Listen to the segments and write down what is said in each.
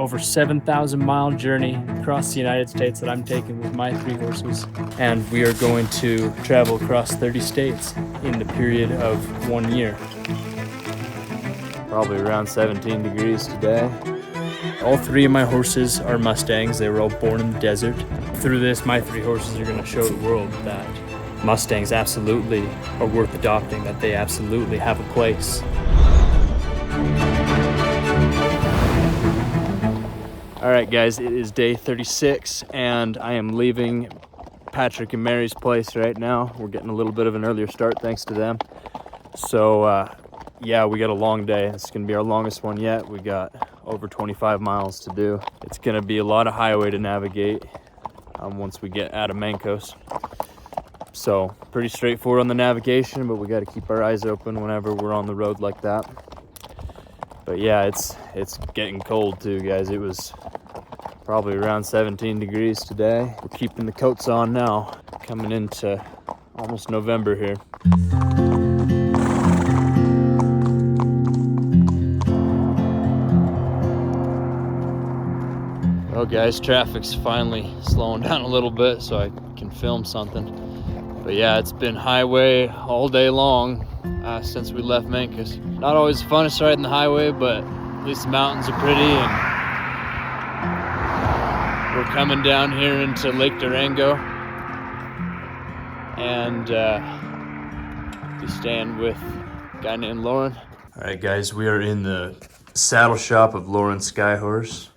over 7,000-mile journey across the United States that I'm taking with my 3 horses. And we are going to travel across 30 states in the period of 1 year. Probably around 17 degrees today. All 3 of my horses are Mustangs. They were all born in the desert. Through this, my 3 horses are going to show the world that Mustangs absolutely are worth adopting, that they absolutely have a place. All right, guys, it is day 36, and I am leaving Patrick and Mary's place right now. We're getting a little bit of an earlier start thanks to them. So, yeah, we got a long day. It's gonna be our longest one yet. We got over 25 miles to do. It's gonna be a lot of highway to navigate once we get out of Mancos. So, pretty straightforward on the navigation, but we gotta keep our eyes open whenever we're on the road like that. But yeah, it's getting cold too, guys. It was probably around 17 degrees today. We're keeping the coats on now, coming into almost November here. Well, guys, traffic's finally slowing down a little bit so I can film something. But yeah, it's been highway all day long since we left Mancos. Not always the funnest riding the highway, but at least the mountains are pretty, and we're coming down here into Lake Durango, and we stand with a guy named Lauren. All right, guys, we are in the saddle shop of Lauren Skyhorse.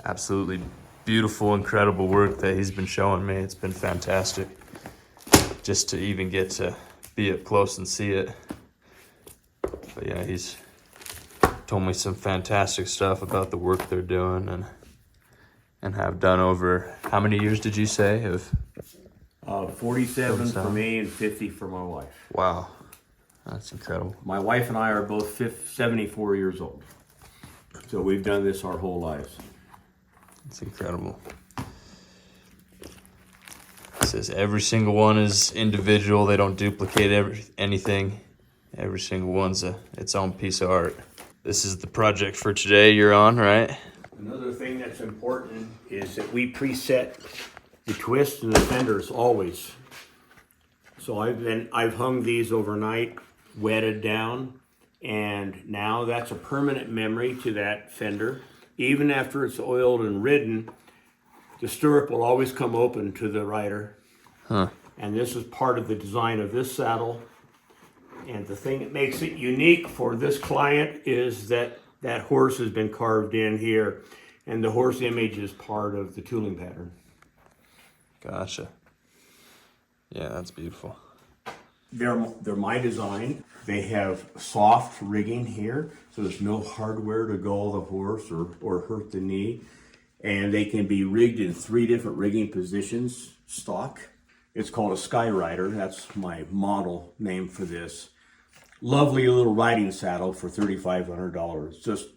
Absolutely beautiful, incredible work that he's been showing me. It's been fantastic just to even get to be up close and see it. But yeah, he's told me some fantastic stuff about the work they're doing and have done over, how many years did you say? 47 for me and 50 for my wife. Wow, that's incredible. My wife and I are both 74 years old. So we've done this our whole lives. It's incredible. It says every single one is individual. They don't duplicate anything. Every single one's its own piece of art. This is the project for today you're on, right? Another thing that's important is that we preset the twist and the fenders always. So I've hung these overnight, wetted down, and now that's a permanent memory to that fender. Even after it's oiled and ridden, the stirrup will always come open to the rider. Huh. And this is part of the design of this saddle. And the thing that makes it unique for this client is that that horse has been carved in here, and the horse image is part of the tooling pattern. Gotcha. Yeah, that's beautiful. They're my design. They have soft rigging here, so there's no hardware to gall the horse or hurt the knee. And they can be rigged in 3 different rigging positions, stock. It's called a Skyrider. That's my model name for this. Lovely little riding saddle for $3,500.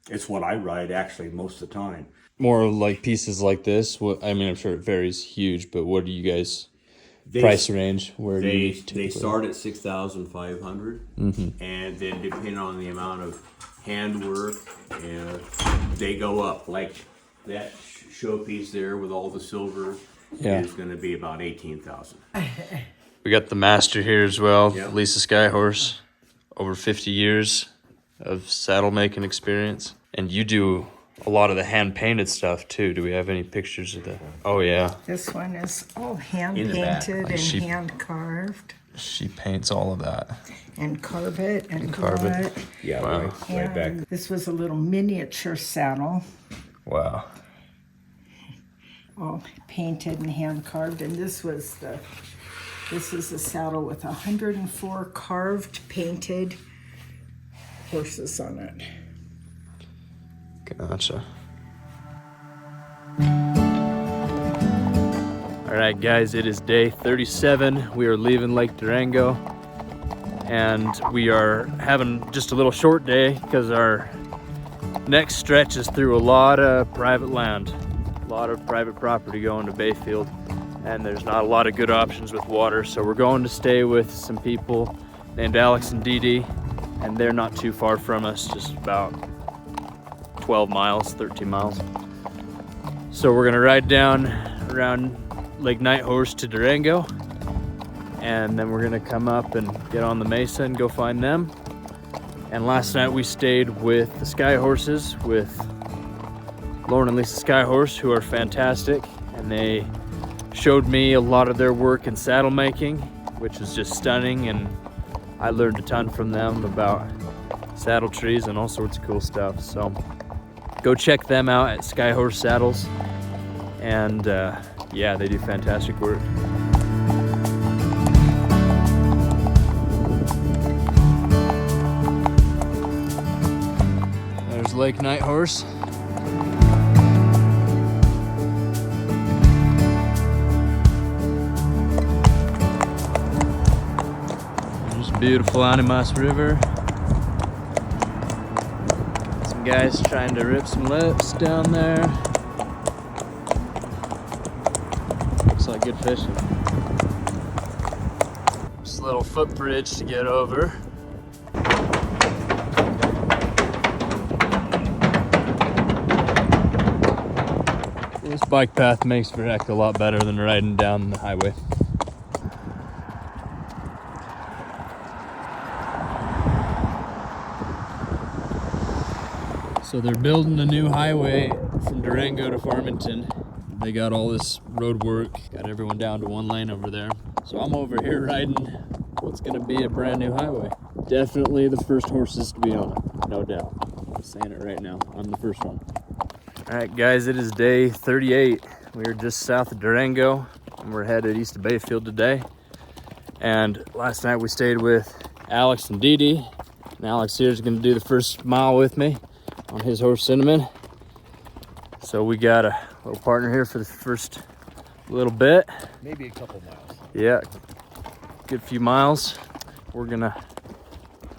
It's what I ride actually most of the time. More like pieces like this. I mean, I'm sure it varies huge, but what do you guys price range? Where they start at $6,500, and then depending on the amount of handwork, they go up. Like that showpiece there with all the silver is going to be about $18,000. We got the master here as well, Yep. Lisa Skyhorse, over 50 years of saddle making experience, and you do a lot of the hand painted stuff too. Do we have any pictures of that? Oh yeah. This one is all hand In the back. painted and hand carved. She paints all of that. And carve it and carve glue it. it. Yeah, Wow. right back. And this was a little miniature saddle, Wow. all painted and hand carved. And this is a saddle with 104 carved, painted horses on it. Gotcha. All right, guys, it is day 37. We are leaving Lake Durango, and we are having just a little short day because our next stretch is through a lot of private land, a lot of private property going to Bayfield, and there's not a lot of good options with water. So we're going to stay with some people named Alex and Dee Dee, and they're not too far from us, just about 12 miles, 13 miles. So we're gonna ride down around Lake Nighthorse to Durango, and then we're gonna come up and get on the mesa and go find them. And last night we stayed with the Sky Horses, with Lauren and Lisa Skyhorse, who are fantastic, and they showed me a lot of their work in saddle making, which was just stunning, and I learned a ton from them about saddle trees and all sorts of cool stuff. So go check them out at Skyhorse Saddles, and yeah, they do fantastic work. There's Lake Nighthorse. Beautiful Animas River. Some guys trying to rip some lips down there. Looks like good fishing. Just a little footbridge to get over. This bike path makes for a heck of a lot better than riding down the highway. So they're building a new highway from Durango to Farmington. They got all this road work, got everyone down to one lane over there. So I'm over here riding what's gonna be a brand new highway. Definitely the first horses to be on it, no doubt. I'm saying it right now, I'm the first one. All right guys, it is day 38. We are just south of Durango, and we're headed east of Bayfield today. And last night we stayed with Alex and Dee Dee. And Alex here is gonna do the first mile with me on his horse Cinnamon. So we got a little partner here for the first little bit. Maybe a couple miles. Yeah, good few miles. We're gonna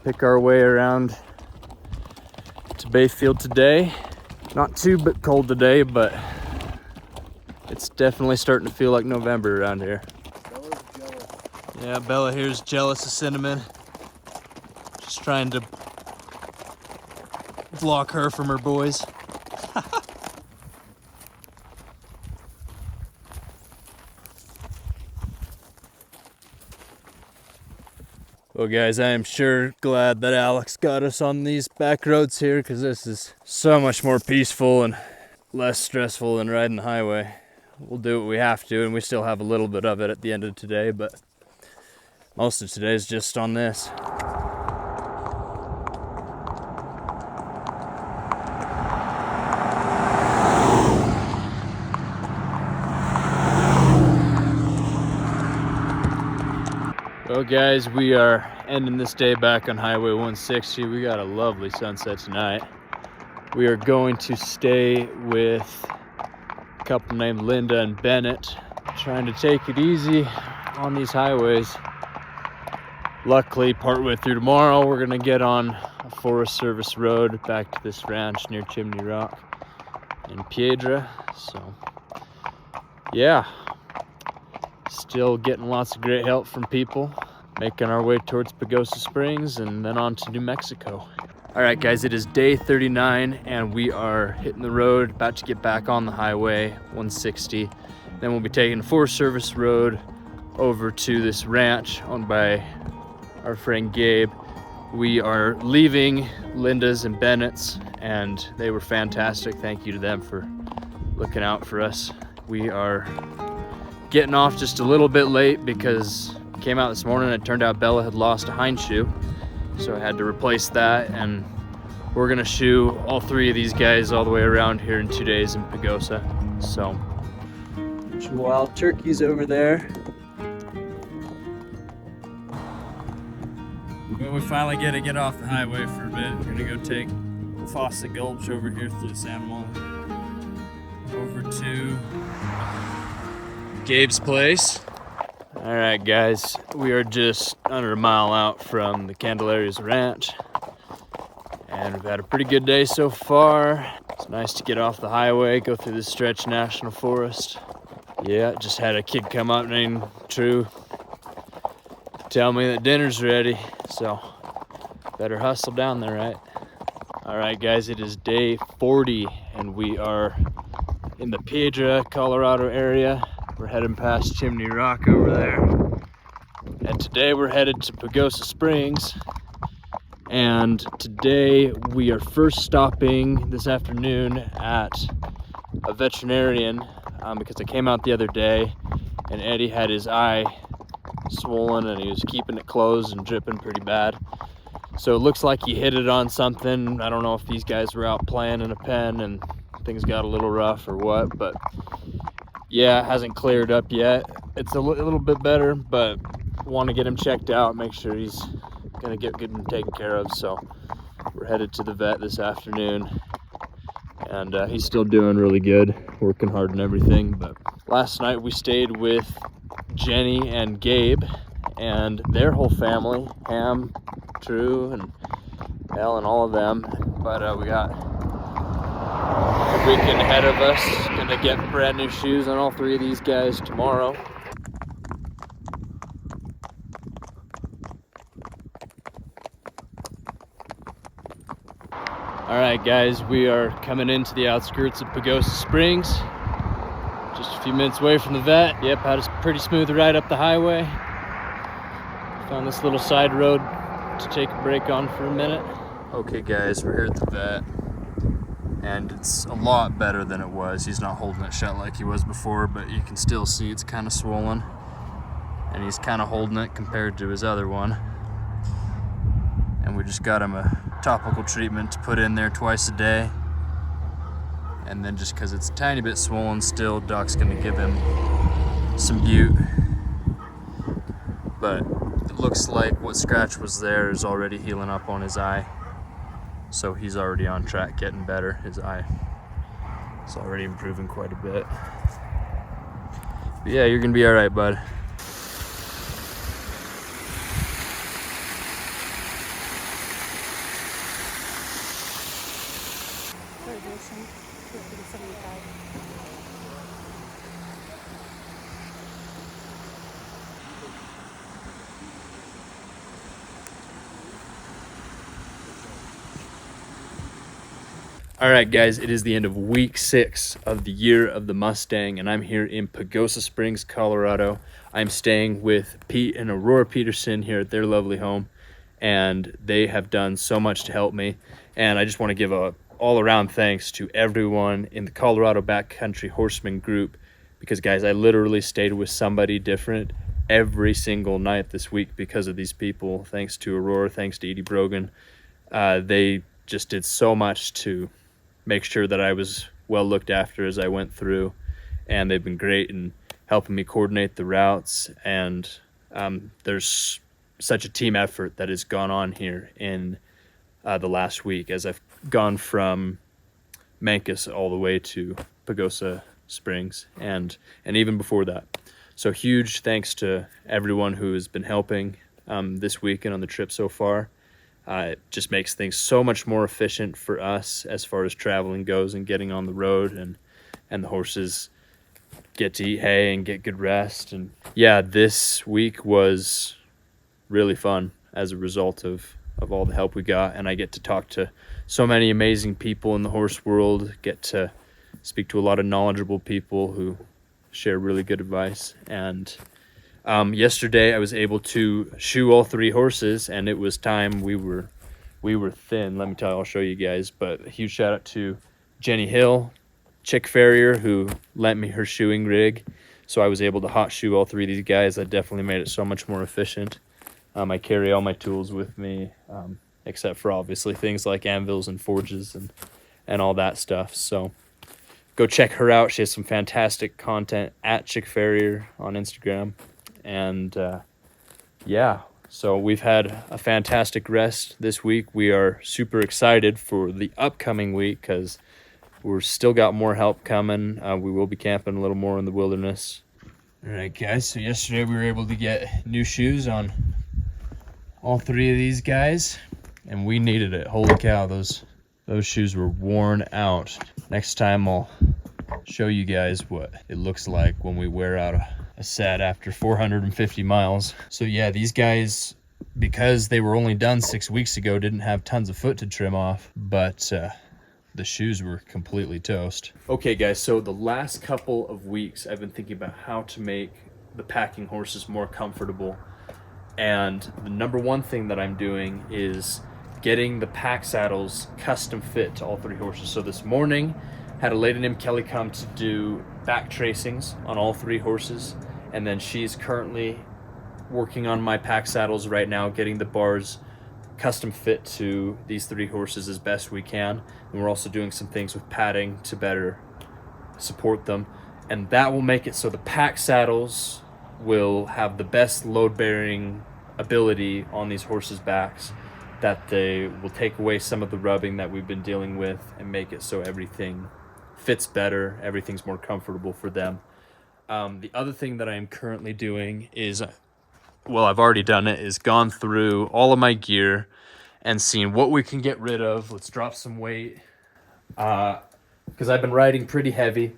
pick our way around to Bayfield today. Not too cold today, but it's definitely starting to feel like November around here. Bella's jealous. Yeah, Bella here's jealous of Cinnamon. Just trying to block her from her boys. Well guys, I am sure glad that Alex got us on these back roads here, because this is so much more peaceful and less stressful than riding the highway. We'll do what we have to, and we still have a little bit of it at the end of today, but most of today is just on this. Well guys, we are ending this day back on Highway 160. We got a lovely sunset tonight. We are going to stay with a couple named Linda and Bennett, trying to take it easy on these highways. Luckily, partway through tomorrow, we're gonna get on a Forest Service road back to this ranch near Chimney Rock in Piedra. So yeah, still getting lots of great help from people, making our way towards Pagosa Springs and then on to New Mexico. All right guys, it is day 39 and we are hitting the road, about to get back on the highway 160. Then we'll be taking the Forest Service road over to this ranch owned by our friend Gabe. We are leaving Linda's and Bennett's, and they were fantastic. Thank you to them for looking out for us. We are getting off just a little bit late because it came out this morning and it turned out Bella had lost a hind shoe. So I had to replace that, and we're gonna shoe all three of these guys all the way around here in 2 days in Pagosa. So, some wild turkeys over there. Well, we finally get off the highway for a bit. We're gonna go take Fawcett Gulch over here through this animal over to Gabe's place. All right, guys, we are just under a mile out from the Candelaria's ranch, and we've had a pretty good day so far. It's nice to get off the highway, go through this stretch national forest. Yeah, just had a kid come up named True tell me that dinner's ready, so better hustle down there, right? All right, guys, it is day 40, and we are in the Piedra, Colorado area. We're heading past Chimney Rock over there. And today we're headed to Pagosa Springs. And today we are first stopping this afternoon at a veterinarian because I came out the other day and Eddie had his eye swollen and he was keeping it closed and dripping pretty bad. So it looks like he hit it on something. I don't know if these guys were out playing in a pen and things got a little rough or what, but yeah, it hasn't cleared up yet. It's a little bit better, but want to get him checked out, make sure he's gonna get good and taken care of. So we're headed to the vet this afternoon, and he's still doing really good, working hard and everything. But last night we stayed with Jenny and Gabe and their whole family, Ham, True, and Elle, and all of them. But we got a weekend ahead of us. Gonna get brand new shoes on all three of these guys tomorrow. All right, guys, we are coming into the outskirts of Pagosa Springs. Just a few minutes away from the vet. Yep, had a pretty smooth ride up the highway. Found this little side road to take a break on for a minute. Okay, guys, we're here at the vet, and it's a lot better than it was. He's not holding it shut like he was before, but you can still see it's kind of swollen, and he's kind of holding it compared to his other one. And we just got him a topical treatment to put in there twice a day. And then just because it's a tiny bit swollen still, Doc's gonna give him some bute. But it looks like what scratch was there is already healing up on his eye. So he's already on track, getting better. His eye is already improving quite a bit. But yeah, you're gonna be all right, bud. All right, guys, it is the end of week 6 of the year of the Mustang, and I'm here in Pagosa Springs, Colorado. I'm staying with Pete and Aurora Peterson here at their lovely home, and they have done so much to help me. And I just want to give a all-around thanks to everyone in the Colorado Backcountry Horseman group, because, guys, I literally stayed with somebody different every single night this week because of these people. Thanks to Aurora, thanks to Eddy Brogan. They just did so much to make sure that I was well looked after as I went through, and they've been great in helping me coordinate the routes. And there's such a team effort that has gone on here in the last week as I've gone from Mancos all the way to Pagosa Springs and even before that. So huge thanks to everyone who has been helping this week and on the trip so far. It just makes things so much more efficient for us as far as traveling goes and getting on the road, and the horses get to eat hay and get good rest. And yeah, this week was really fun as a result of all the help we got, and I get to talk to so many amazing people in the horse world, get to speak to a lot of knowledgeable people who share really good advice. And yesterday I was able to shoe all 3 horses, and it was time. We were thin, let me tell you. I'll show you guys, but a huge shout out to Jenny Hill, Chick Farrier, who lent me her shoeing rig, so I was able to hot shoe all 3 of these guys. That definitely made it so much more efficient. I carry all my tools with me, except for obviously things like anvils and forges and all that stuff. So go check her out. She has some fantastic content at Chick Farrier on Instagram. And yeah, so we've had a fantastic rest this week. We are super excited for the upcoming week because we're still got more help coming. We will be camping a little more in the wilderness. All right, guys, so yesterday we were able to get new shoes on all 3 of these guys, and we needed it. Holy cow, those shoes were worn out. Next time I'll show you guys what it looks like when we wear out a set after 450 miles. So yeah, these guys because they were only done 6 weeks ago, didn't have tons of foot to trim off, but the shoes were completely toast. Okay guys, so the last couple of weeks I've been thinking about how to make the packing horses more comfortable, and the number one thing that I'm doing is getting the pack saddles custom fit to all 3 horses. So this morning had a lady named Kelly come to do back tracings on all 3 horses, and then she's currently working on my pack saddles right now, getting the bars custom fit to these 3 horses as best we can. And we're also doing some things with padding to better support them, and that will make it so the pack saddles will have the best load bearing ability on these horses' backs, that they will take away some of the rubbing that we've been dealing with and make it so everything fits better, everything's more comfortable for them. The other thing that I am currently doing is, well, I've already done it, is gone through all of my gear and seen what we can get rid of. Let's drop some weight, because I've been riding pretty heavy,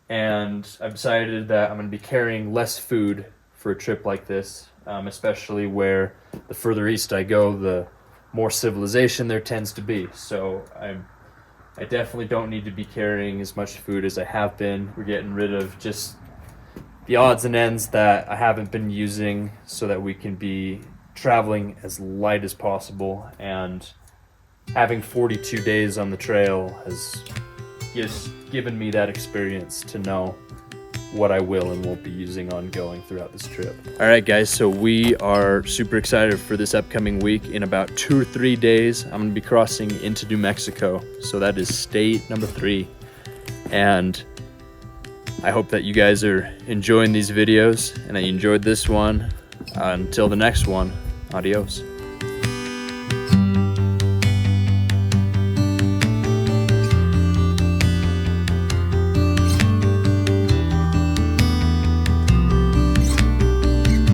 and I've decided that I'm going to be carrying less food for a trip like this, especially where the further east I go, the more civilization there tends to be. So I definitely don't need to be carrying as much food as I have been. We're getting rid of just the odds and ends that I haven't been using so that we can be traveling as light as possible, and having 42 days on the trail has just given me that experience to know what I will and won't be using ongoing throughout this trip. All right guys, so we are super excited for this upcoming week. In about 2 or 3 days, I'm gonna be crossing into New Mexico. So that is state number 3. And I hope that you guys are enjoying these videos and that you enjoyed this one. Until the next one, adios.